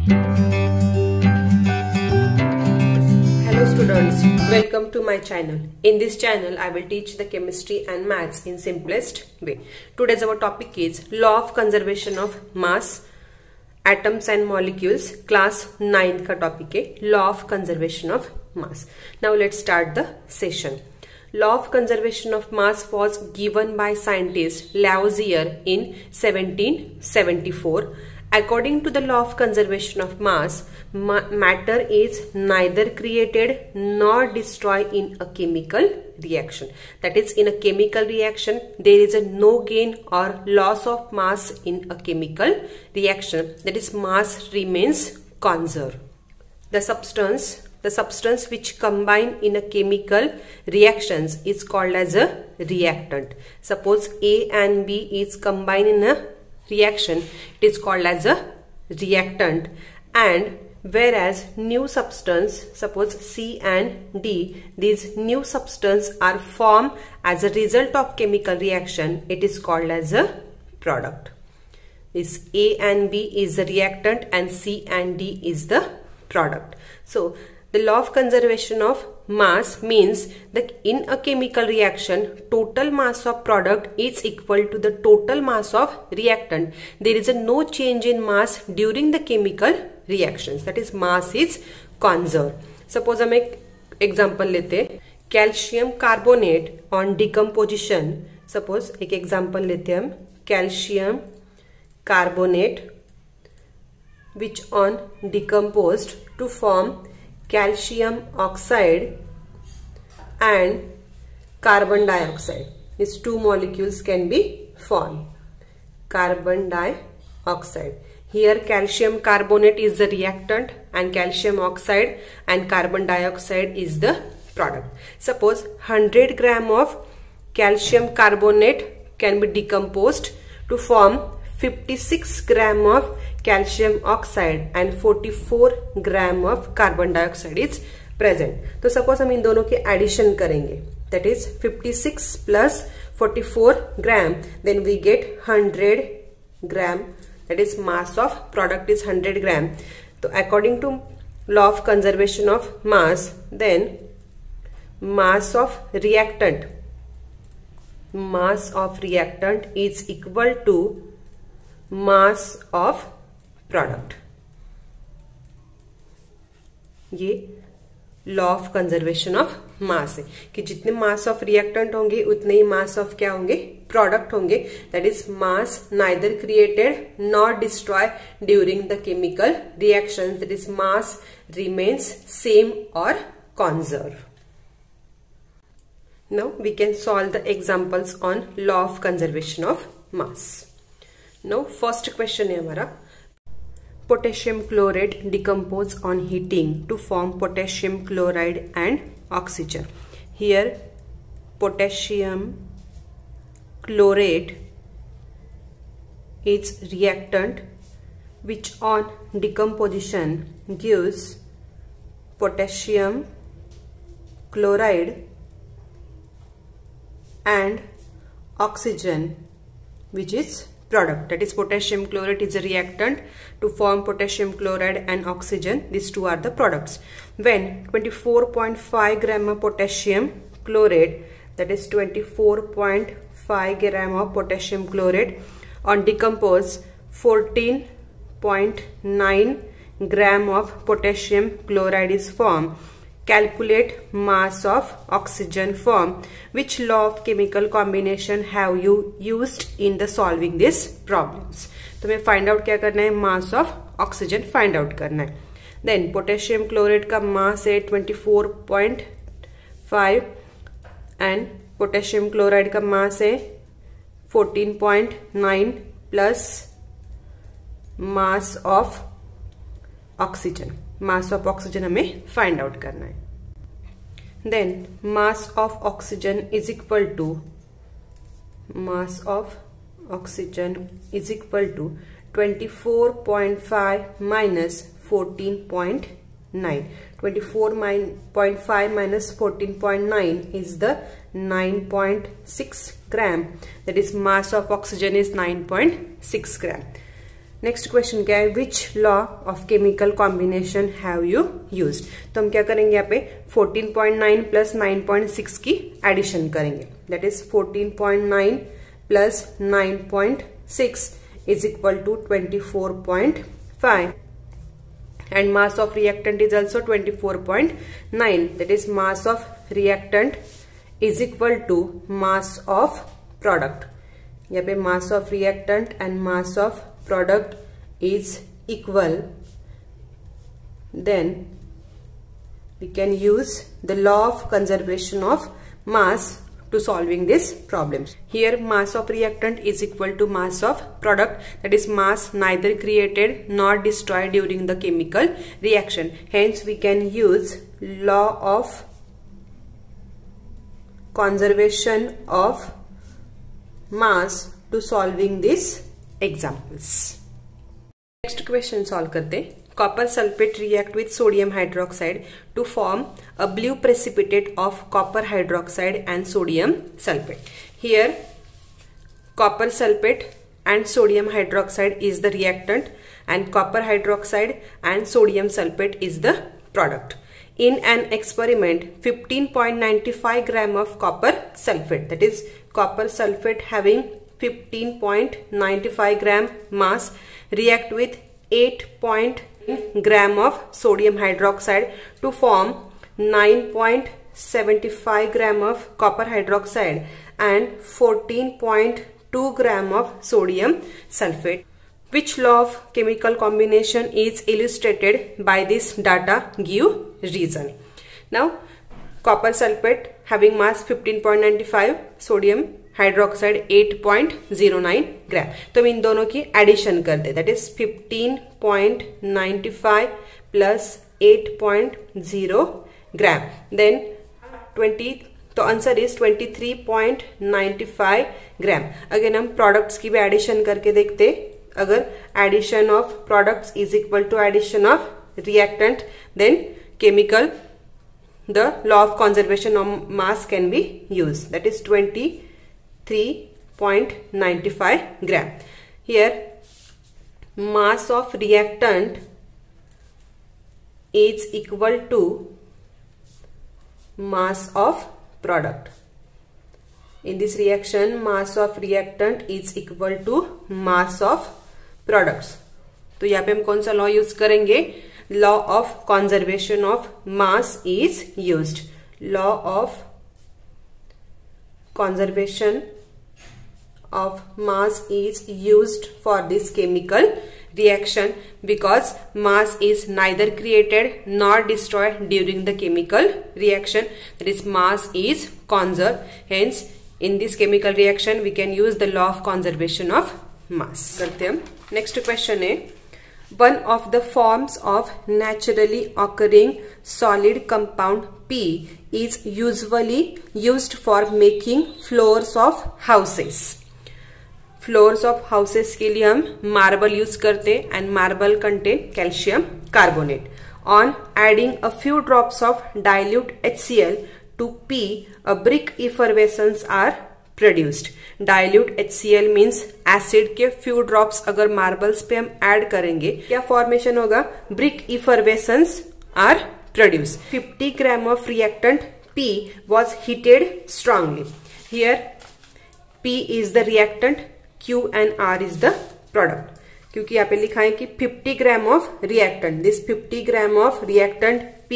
Hello students, welcome to my channel. In this channel, I will teach the chemistry and maths in simplest way. Today's our topic is Law of Conservation of Mass, Atoms and Molecules. Class 9 का topic है Law of Conservation of Mass. Now let's start the session. Law of Conservation of Mass was given by scientist Lavoisier in 1774. According to the law of conservation of mass, matter is neither created nor destroyed in a chemical reaction. That is, in a chemical reaction, there is a no gain or loss of mass in a chemical reaction. That is, mass remains conserved. The substance which combine in a chemical reactions is called as a reactant. Suppose A and B is combined in a reaction, it is called as a reactant, and whereas new substance, suppose C and D, these new substance are formed as a result of chemical reaction, it is called as a product. This A and B is the reactant and C and D is the product. So the law of conservation of mass means that in a chemical reaction, total mass of product is equal to the total mass of reactant. There is a no change in mass during the chemical reactions. That is, mass is conserved. Suppose हम एक example लेते हैं, calcium carbonate on decomposition. Suppose एक example लेते हैं हम, calcium carbonate which on decomposed to form calcium oxide and carbon dioxide. These two molecules can be formed. Carbon dioxide. Here calcium carbonate is the reactant and calcium oxide and carbon dioxide is the product. Suppose 100 gram of calcium carbonate can be decomposed to form 56 gram of calcium oxide and 44 gram of carbon dioxide is present. तो suppose हम इन दोनों के addition करेंगे, that is 56 plus 44 gram, then we get 100 gram, that is mass of product is 100 gram. So according to law of conservation of mass, then mass of reactant is equal to mass of product. ये law of conservation of mass है कि जितने mass of reactant होंगे उतने ही mass of क्या होंगे, product होंगे. That is mass neither created nor destroy during the chemical reactions. That is mass remains same और conserve. Now we can solve the examples on law of conservation of mass. Now first question है हमारा, potassium chlorate decompose on heating to form potassium chloride and oxygen. Here potassium chlorate is reactant which on decomposition gives potassium chloride and oxygen which is product. That is, potassium chlorate is a reactant to form potassium chloride and oxygen. These two are the products. When 24.5 gram of potassium chlorate, that is 24.5 gram of potassium chlorate on decompose 14.9 gram of potassium chloride is formed. Calculate mass of oxygen form. Which law of chemical combination have you used in the solving these problems? तो हमें find out क्या करना है, mass of oxygen find out करना है. Then potassium chlorate का mass है 24.5 and potassium chloride का mass है 14.9 plus mass of oxygen. Mass of oxygen हमें find out करना है. Then mass of oxygen is equal to 24.5 minus 14.9. 24.5 minus 14.9 is the 9.6 gram. That is, mass of oxygen is 9.6 gram. Next question क्या है, which law of chemical combination have you used. तो हम क्या करेंगे यहाँ पे 14.9 प्लस 9.6 की एडिशन करेंगे, that is 14.9 plus 9.6 is equal to 24.5 and mass of reactant is also 24.9, that is mass of reactant is equal to mass of product. यहाँ पे mass of reactant and mass of product is equal, then we can use the law of conservation of mass to solving this problem. Here mass of reactant is equal to mass of product, that is mass neither created nor destroyed during the chemical reaction. Hence we can use law of conservation of mass to solving these examples. Next question solve करते. Copper sulfate react with sodium hydroxide to form a blue precipitate of copper hydroxide and sodium sulfate. Here copper sulfate and sodium hydroxide is the reactant and copper hydroxide and sodium sulfate is the product. In an experiment, 15.95 gram of copper sulfate, that is copper sulfate having 15.95 gram mass, react with 8 gram of sodium hydroxide to form 9.75 gram of copper hydroxide and 14.2 gram of sodium sulfate. Which law of chemical combination is illustrated by this data? Give reason. Now copper sulfate having mass 15.95, sodium hydroxide 8.09 gram, तो हम इन दोनों की addition कर दे, that is 15.95 plus 8.0 gram, then 20, तो answer is 23.95 gram. Again हम products की भी एडिशन करके देखते, अगर addition of products is equal to addition of reactant, then chemical the law of conservation of mass can be use, that is 23.95 gram. Here mass of reactant is equal to mass of product. In this reaction mass of reactant is equal to mass of products. तो यहाँ पे हम कौन सा law use करेंगे, law of conservation of mass is used. Law of conservation of mass is used for this chemical reaction because mass is neither created nor destroyed during the chemical reaction, that is mass is conserved. Hence in this chemical reaction we can use the law of conservation of mass. करते हैं. Next question है, one of the forms of naturally occurring solid compound P is usually used for making floors of houses. Floors of houses के लिए हम marble use करते and marble contain calcium carbonate. On adding a few drops of dilute HCl to P, a brick effervescence are produced. Dilute HCl means acid के few drops अगर marbles पे हम add करेंगे, क्या formation होगा, brick effervescence are produced. 50 gram of reactant P was heated strongly. Here P is the reactant, Q and R is the product. क्योंकि यहाँ पे लिखा है कि 50 gram of reactant, this 50 gram of reactant P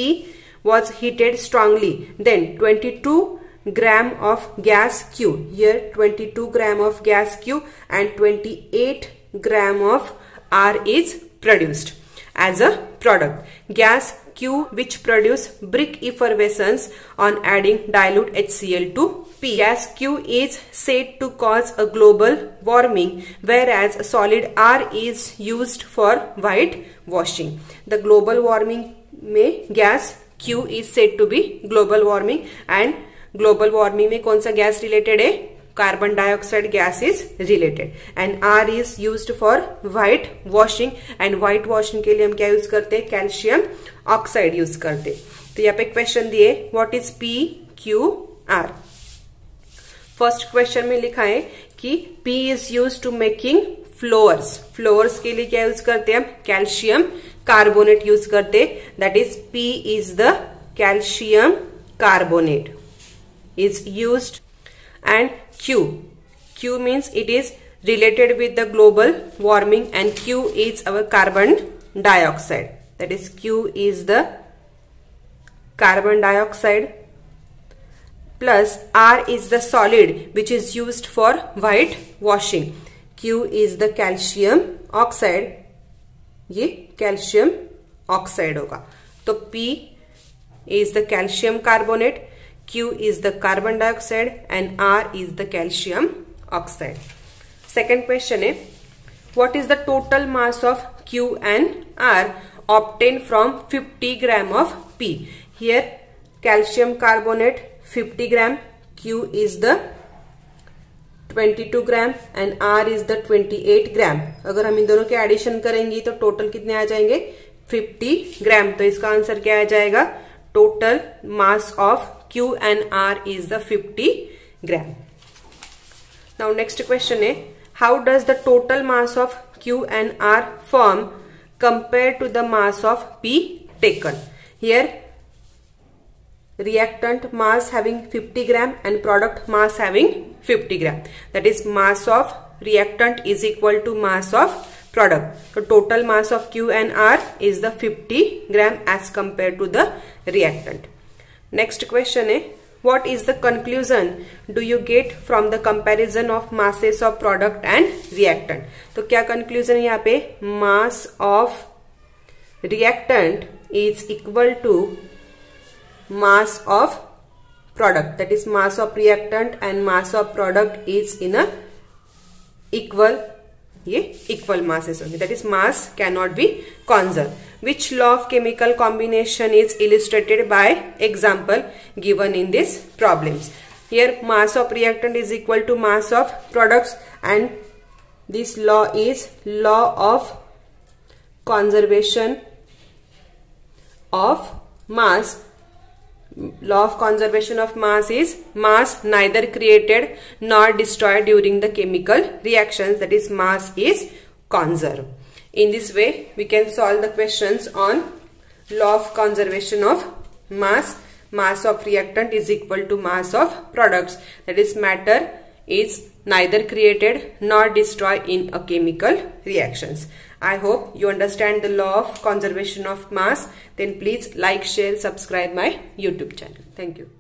was heated strongly, then 22 gram of gas Q, here 22 gram of gas Q and 28 gram of R is produced as a product. Gas Q which produce brick effervescence on adding dilute HCl to P. Gas Q is said to cause a global warming, whereas solid R is used for white washing. The global warming में gas Q is said to be global warming, and global warming में कौन सा gas related है, carbon dioxide gas is related, and R is used for white washing, and white washing के लिए हम क्या use करते हैं, कैल्शियम ऑक्साइड यूज करते. तो यहाँ पे क्वेश्चन दिए, what is P Q R. First question में लिखा है कि P is used to making flowers के लिए क्या यूज करते हैं हम? कैल्शियम कार्बोनेट यूज करते, that is P is the calcium carbonate is used. And Q means it is related with the global warming, and Q is our carbon dioxide, that is Q is the carbon dioxide, plus R is the solid which is used for white washing. Q is the calcium oxide, ये calcium oxide होगा. तो P is the calcium carbonate, Q is the carbon dioxide and R is the calcium oxide. Second question है, what is the total mass of Q and R obtained from 50 gram of P? Here calcium carbonate 50 gram, Q is the 22 gram and R is the 28 gram. अगर हम इन दोनों के addition करेंगे तो total कितने आ जाएंगे? 50 ग्राम. तो इसका आंसर क्या आ जाएगा? Total mass of Q and R is the 50 gram. Now next question is, how does the total mass of Q and R form compared to the mass of P taken? Here reactant mass having 50 gram and product mass having 50 gram. That is mass of reactant is equal to mass of product. So total mass of Q and R is the 50 gram as compared to the reactant. Next question is, what is the conclusion do you get from the comparison of masses of product and reactant? तो क्या conclusion है यहाँ पे? Mass of reactant is equal to mass of product. That is mass of reactant and mass of product is in a equal, ये equal masses only. That is mass cannot be conserved. Which law of chemical combination is illustrated by example given in these problems? Here mass of reactant is equal to mass of products, and this law is law of conservation of mass. Law of conservation of mass is mass neither created nor destroyed during the chemical reactions, that is mass is conserved. In this way we can solve the questions on law of conservation of mass. Mass of reactant is equal to mass of products, that is matter is neither created nor destroyed in a chemical reactions. I hope you understand the law of conservation of mass. Then please like, share, subscribe my YouTube channel. Thank you.